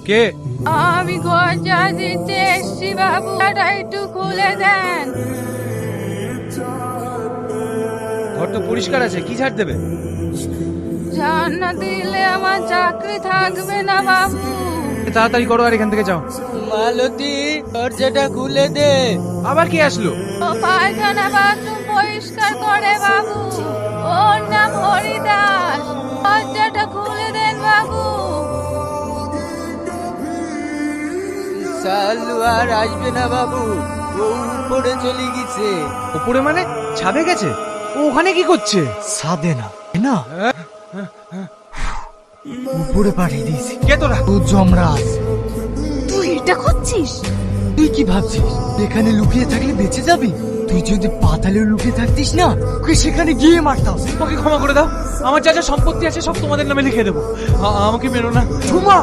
কে? আমি ঘরটা দিতে এসছি বাবু, এটা একটু খুলে দেন। ঘর তো পরিষ্কার আছে, কি ঝাড় দেবে? ঝাড় না দিলে আমার চাকরি থাকবে না বাবু। তাড়াতাড়ি করো আর এখান থেকে যাও। মালতী, দরজাটা খুলে দে। আবার কে আসলো? ও পায়খানা বাথরুম পরিষ্কার করে বাবু, ওর নাম হরিদাস। দরজাটা খুলে দেন বাবু। সালু আর আসবে না বাবু, ও উপরে চলে গেছে। উপরে মানে? ছাদে গেছে? ও ওখানে কি করছে? সাদে না না, উপরে পাঠিয়ে দিয়েছি। কে তোরা? ও যমরাজ। তুই এটা করছিস? তুই কি ভাবছিস এখানে লুকিয়ে থাকলে বেঁচে যাবি? তুই যদি পাতালে লুকিয়ে থাকতিস না, ওকে সেখানে গিয়ে মারতাম। ওকে ক্ষমা করে দাও, আমার যা যা সম্পত্তি আছে সব তোমাদের নামে লিখে দেবো। আমাকে মেরো না। ঝুমা!